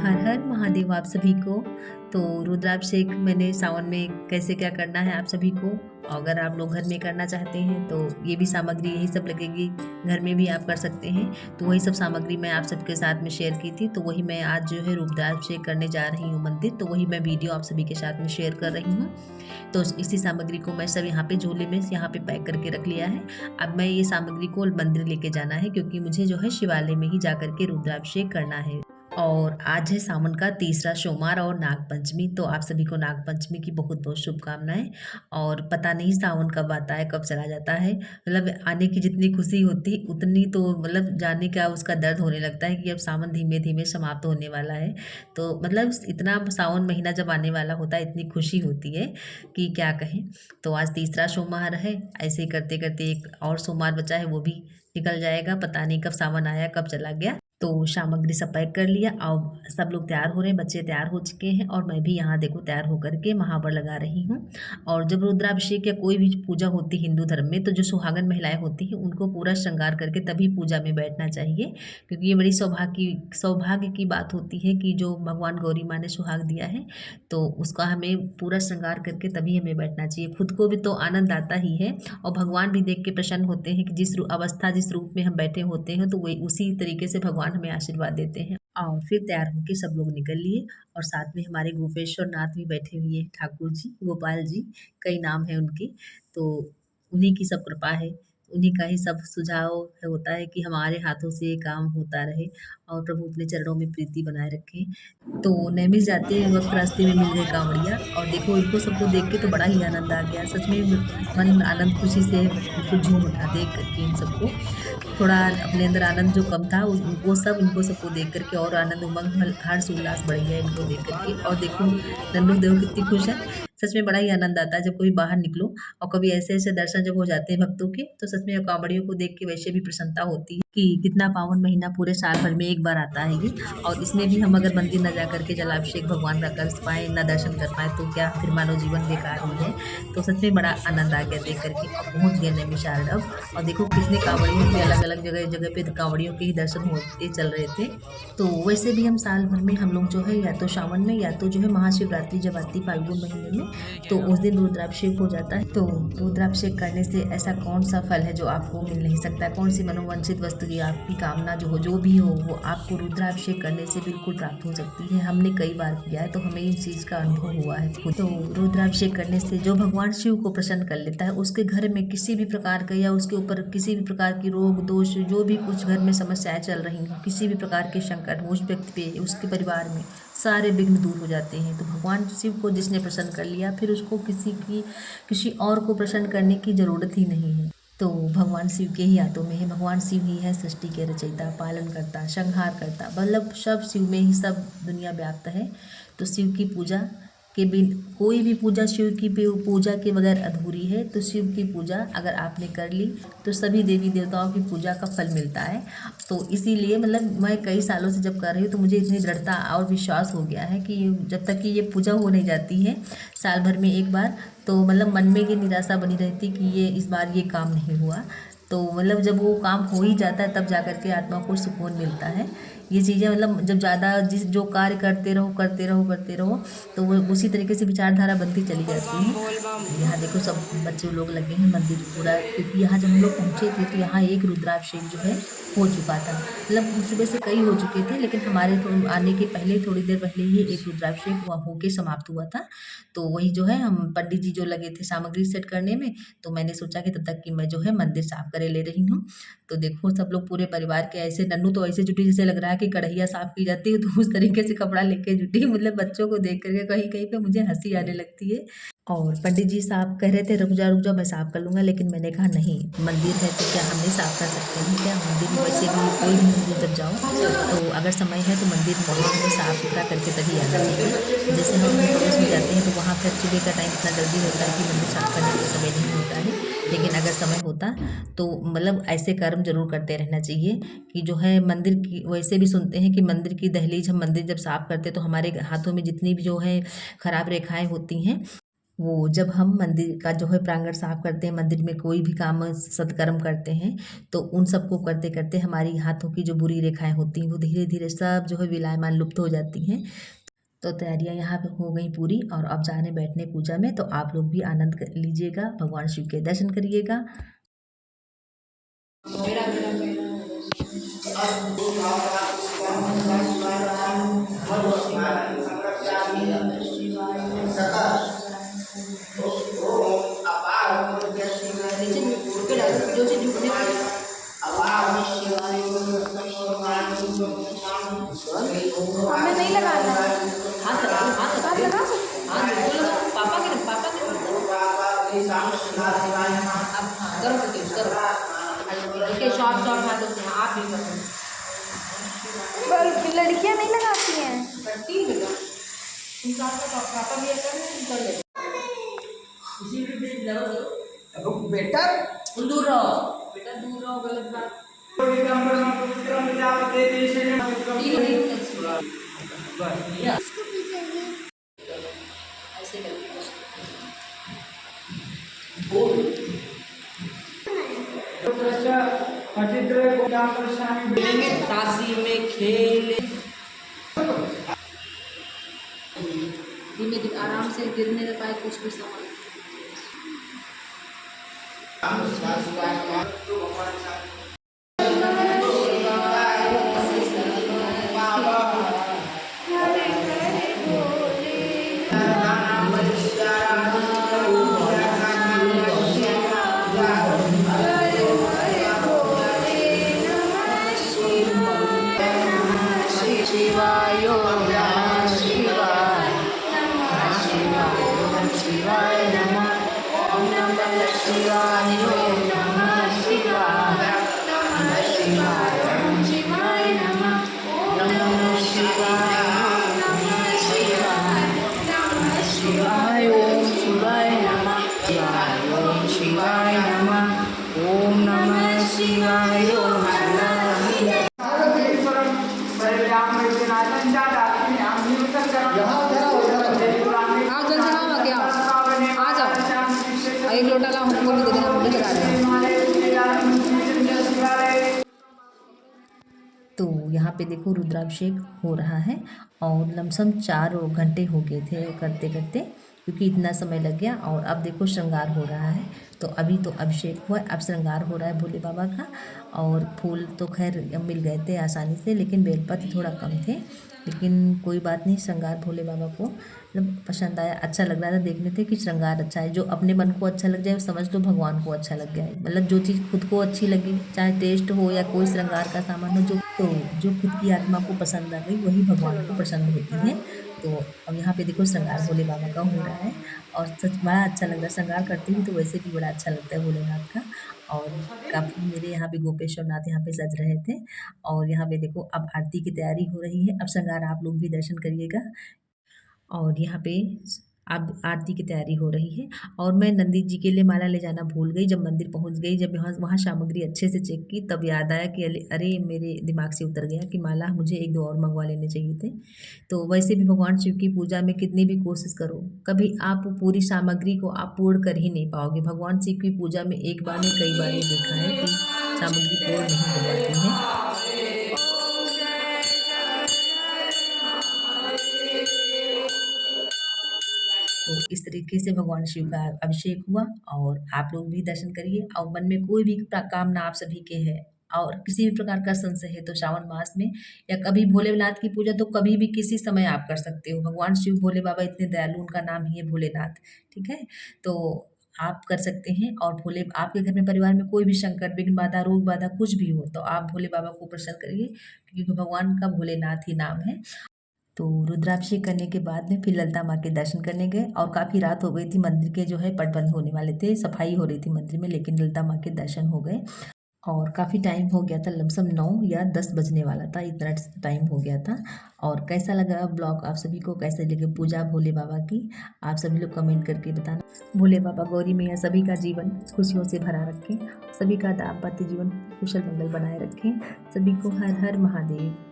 हर हर महादेव आप सभी को। तो रुद्राभिषेक मैंने सावन में कैसे क्या करना है आप सभी को, अगर आप लोग घर में करना चाहते हैं तो ये भी सामग्री यही सब लगेगी। घर में भी आप कर सकते हैं, तो वही सब सामग्री मैं आप सबके साथ में शेयर की थी। तो वही मैं आज जो है रुद्राभिषेक करने जा रही हूँ मंदिर, तो वही मैं वीडियो आप सभी के साथ में शेयर कर रही हूँ। तो इसी सामग्री को मैं सब यहाँ पे झोले में यहाँ पे पैक करके रख लिया है। अब मैं ये सामग्री को मंदिर लेके जाना है, क्योंकि मुझे जो है शिवालय में ही जा करके रुद्राभिषेक करना है। और आज है सावन का तीसरा सोमवार और नागपंचमी, तो आप सभी को नागपंचमी की बहुत बहुत शुभकामनाएं। और पता नहीं सावन कब आता है कब चला जाता है, मतलब आने की जितनी खुशी होती उतनी तो मतलब जाने का उसका दर्द होने लगता है कि अब सावन धीमे धीमे समाप्त होने वाला है। तो मतलब इतना सावन महीना जब आने वाला होता है इतनी खुशी होती है कि क्या कहें। तो आज तीसरा सोमवार है, ऐसे ही करते करते एक और सोमवार बचा है, वो भी निकल जाएगा। पता नहीं कब सावन आया कब चला गया। तो सामग्री सब पैक कर लिया, अब सब लोग तैयार हो रहे हैं, बच्चे तैयार हो चुके हैं और मैं भी यहाँ देखो तैयार होकर के महावर लगा रही हूँ। और जब रुद्राभिषेक या कोई भी पूजा होती है हिंदू धर्म में, तो जो सुहागन महिलाएं होती हैं उनको पूरा श्रृंगार करके तभी पूजा में बैठना चाहिए, क्योंकि ये बड़ी सौभाग्य की बात होती है कि जो भगवान गौरी माँ ने सुहाग दिया है, तो उसका हमें पूरा श्रृंगार करके तभी हमें बैठना चाहिए। खुद को भी तो आनंद आता ही है, और भगवान भी देख के प्रसन्न होते हैं कि जिस अवस्था जिस रूप में हम बैठे होते हैं, तो वही उसी तरीके से भगवान हमें आशीर्वाद देते हैं। और फिर तैयार होके सब लोग निकल लिए, और साथ में हमारे गोपेश्वर नाथ भी बैठे हुए हैं, ठाकुर जी गोपाल जी, कई नाम है उनके। तो उन्हीं की सब कृपा है, उन्हीं का ही सब सुझाव होता है कि हमारे हाथों से ये काम होता रहे और प्रभु अपने चरणों में प्रीति बनाए रखें। तो नैमिष जाते वक्त रास्ते में मिल गए कांवड़िया, और देखो इनको सबको देख के तो बड़ा ही आनंद आ गया, सच में मन आनंद खुशी से बिल्कुल झूम उठा देख करके इन सबको। थोड़ा अपने अंदर आनंद जो कम था वो सब इनको सबको देख करके और आनंद उमंग हर्ष उल्लास बढ़ गया इनको देख करके। और देखो नन्नू देव कितनी खुश है। सच में बड़ा ही आनंद आता है जब कभी बाहर निकलो और कभी ऐसे ऐसे दर्शन जब हो जाते हैं भक्तों के, तो सच में कांवड़ियों को देख के वैसे भी प्रसन्नता होती है कि कितना पावन महीना पूरे साल भर में एक बार आता है ये। और इसमें भी हम अगर मंदिर न जा करके जलाभिषेक भगवान का कर पाए, न दर्शन कर पाए, तो क्या फिर मानो जीवन बेकार ही है। तो सच में बड़ा आनंद आ गया देख करके। अब पहुंच गए नैमिषारण्य अब, और देखो कितने कांवड़ियों के अलग अलग जगह जगह पे कांवड़ियों के ही दर्शन होते चल रहे थे। तो वैसे भी हम साल भर में हम लोग जो है या तो सावन में या तो जो है महाशिवरात्रि जब आती फाल्गुन महीने में, तो उस दिन रुद्राभिषेक हो जाता है। तो रुद्राभिषेक करने से ऐसा कौन सा फल है जो आपको मिल नहीं सकता, कौन सी मनोवांछित वस्तु की आपकी कामना जो भी हो वो आपको रुद्राभिषेक करने से बिल्कुल प्राप्त हो सकती है। हमने कई बार किया है, तो हमें इस चीज़ का अनुभव हुआ है खुद। तो रुद्राभिषेक करने से जो भगवान शिव को प्रसन्न कर लेता है, उसके घर में किसी भी प्रकार का या उसके ऊपर किसी भी प्रकार की रोग दोष जो भी कुछ घर में समस्याएं चल रही हैं, किसी भी प्रकार के संकट उस व्यक्ति पे उसके परिवार में सारे विघ्न दूर हो जाते हैं। तो भगवान शिव को जिसने प्रसन्न कर लिया, फिर उसको किसी और को प्रसन्न करने की ज़रूरत ही नहीं है। तो भगवान शिव के ही हाथों में है, भगवान शिव ही है सृष्टि के रचयिता, पालन करता, संहार करता, मतलब सब शिव में ही सब दुनिया व्याप्त है। तो शिव की पूजा के बिन कोई भी पूजा शिव की पूजा के बगैर अधूरी है। तो शिव की पूजा अगर आपने कर ली तो सभी देवी देवताओं की पूजा का फल मिलता है। तो इसीलिए मतलब मैं कई सालों से जब कर रही हूँ, तो मुझे इतनी दृढ़ता और विश्वास हो गया है कि जब तक कि ये पूजा हो नहीं जाती है साल भर में एक बार, तो मतलब मन में ये निराशा बनी रहती कि ये इस बार ये काम नहीं हुआ। तो मतलब जब वो काम हो ही जाता है तब जा कर के आत्मा को सुकून मिलता है। ये चीज़ें मतलब जब ज़्यादा जो कार्य करते रहो करते रहो करते रहो, तो वो उसी तरीके से विचारधारा बनती चली जाती है। यहाँ देखो सब बच्चे लोग लगे हैं मंदिर पूरा, क्योंकि यहाँ जब हम लोग पहुँचे थे तो यहाँ एक रुद्राभिषेक जो है हो चुका था। मतलब सुबह से कई हो चुके थे, लेकिन हमारे आने के पहले थोड़ी देर पहले ही एक रुद्राभिषेक होके समाप्त हुआ था। तो वही जो है हम पंडित जी जो लगे थे सामग्री सेट करने में, तो मैंने सोचा कि तब तक कि मैं जो है मंदिर साफ करे ले रही हूँ। तो देखो सब लोग पूरे परिवार के ऐसे, नन्नू तो ऐसे जुटी जैसे लग रहा है कि कढ़ैया साफ की जाती है, तो उस तरीके से कपड़ा लेके जुटी। मतलब बच्चों को देख करके कहीं कहीं पे मुझे हंसी आने लगती है। और पंडित जी साफ कह रहे थे रुक जा मैं साफ कर लूँगा, लेकिन मैंने कहा नहीं, मंदिर है तो क्या हम नहीं साफ कर सकते हैं क्या। मंदिर में वैसे भी कोई भी मंदिर जब जाओ तो अगर समय है तो मंदिर में साफ सुथरा करके तभी आना चाहिए। जैसे हम पड़ोस में जाते हैं तो वहाँ पर सुबह का टाइम इतना जल्दी होता है कि मंदिर साफ करने का समय नहीं होता है, लेकिन अगर समय होता तो मतलब ऐसे कर्म जरूर करते रहना चाहिए कि जो है मंदिर की, वैसे भी सुनते हैं कि मंदिर की दहलीज हम मंदिर जब साफ करते हैं तो हमारे हाथों में जितनी भी जो है खराब रेखाएं होती हैं वो जब हम मंदिर का जो है प्रांगण साफ करते हैं, मंदिर में कोई भी काम सत्कर्म करते हैं, तो उन सबको करते करते हमारी हाथों की जो बुरी रेखाएं होती हैं वो धीरे धीरे सब जो है विलायमान लुप्त हो जाती हैं। तो तैयारियां यहाँ पे हो गई पूरी और अब जा रहे हैं बैठने पूजा में। तो आप लोग भी आनंद लीजिएगा, भगवान शिव के दर्शन करिएगा। हमें नहीं लगाना है। हाथ लगा लो, हाथ लगा लगा हाथ बिल्कुल लगा। पापा के अब हाँ करो प्रत्युष करो। देखिए शॉर्ट शॉर्ट हाथों से आप भी करो। पर लड़कियां नहीं लगाती हैं। करती है बेटा। तुम पापा भी ऐसा नहीं कर ले। इसी भी देख लगाओ बेटा। दूर रहो बेटा, दूर रहो, गलत बात। ताशी में खेल धीमे आराम से गिरने न पाए कुछ भी सामान। एक लोटा ला हमको भी दे देना, मुझे चला रहे हैं। तो यहाँ पे देखो रुद्राभिषेक हो रहा है और लमसम 4 घंटे हो गए थे करते करते, क्योंकि इतना समय लग गया। और अब देखो श्रृंगार हो रहा है। तो अभी तो अभिषेक हुआ, अब श्रृंगार हो रहा है भोले बाबा का। और फूल तो खैर मिल गए थे आसानी से, लेकिन बेलपत्र थोड़ा कम थे। लेकिन कोई बात नहीं, श्रृंगार भोले बाबा को मतलब पसंद आया, अच्छा लग रहा था देखने थे कि श्रृंगार अच्छा है। जो अपने मन को अच्छा लग जाए समझ लो भगवान को अच्छा लग गया है। मतलब जो चीज़ खुद को अच्छी लगी, चाहे टेस्ट हो या कोई श्रृंगार का सामान हो, जो खुद की आत्मा को पसंद आ गई वही भगवान को पसंद होती है। तो अब यहाँ पे देखो श्रृंगार भोले बाबा का हो रहा है और सच बड़ा अच्छा लग रहा है। श्रृंगार करती हूँ तो वैसे भी बड़ा अच्छा लगता है भोलेनाथ का। और काफ़ी मेरे यहाँ पे गोपेश्वर नाथ यहाँ पे सज रहे थे। और यहाँ पे देखो अब आरती की तैयारी हो रही है। अब श्रृंगार आप लोग भी दर्शन करिएगा। और यहाँ पे अब आरती की तैयारी हो रही है। और मैं नंदी जी के लिए माला ले जाना भूल गई। जब मंदिर पहुँच गई, जब यहाँ वहाँ सामग्री अच्छे से चेक की, तब याद आया कि अरे मेरे दिमाग से उतर गया कि माला मुझे 1-2 और मंगवा लेने चाहिए थे। तो वैसे भी भगवान शिव की पूजा में कितनी भी कोशिश करो, कभी आप पूरी सामग्री को आप पूर्ण कर ही नहीं पाओगे। भगवान शिव की पूजा में एक बार नहीं कई बार ये देखा है कि सामग्री पूर्ण नहीं हो पाती है। तो इस तरीके से भगवान शिव का अभिषेक हुआ और आप लोग भी दर्शन करिए। और मन में कोई भी कामना आप सभी के है और किसी भी प्रकार का संशय है तो श्रावण मास में या कभी भोलेनाथ की पूजा तो कभी भी किसी समय आप कर सकते हो। भगवान शिव भोले बाबा इतने दयालु, उनका नाम ही है भोलेनाथ, ठीक है। तो आप कर सकते हैं। और भोले आपके घर में परिवार में कोई भी संकट, विघ्न बाधा, रोग बाधा कुछ भी हो तो आप भोले बाबा को प्रसन्न करिए, क्योंकि भगवान का भोलेनाथ ही नाम है। तो रुद्राभिषेक करने के बाद में फिर ललिता माँ के दर्शन करने गए। और काफ़ी रात हो गई थी, मंदिर के जो है पट बंद होने वाले थे, सफाई हो रही थी मंदिर में, लेकिन ललिता माँ के दर्शन हो गए। और काफ़ी टाइम हो गया था, लमसम 9 या 10 बजने वाला था, इतना टाइम हो गया था। और कैसा लगा ब्लॉग आप सभी को, कैसे लगे पूजा भोले बाबा की, आप सभी लोग कमेंट करके बताना। भोले बाबा गौरी मैया सभी का जीवन खुशियों से भरा रखें, सभी का दाम्पत्य जीवन कुशल मंगल बनाए रखें। सभी को हर हर महादेव।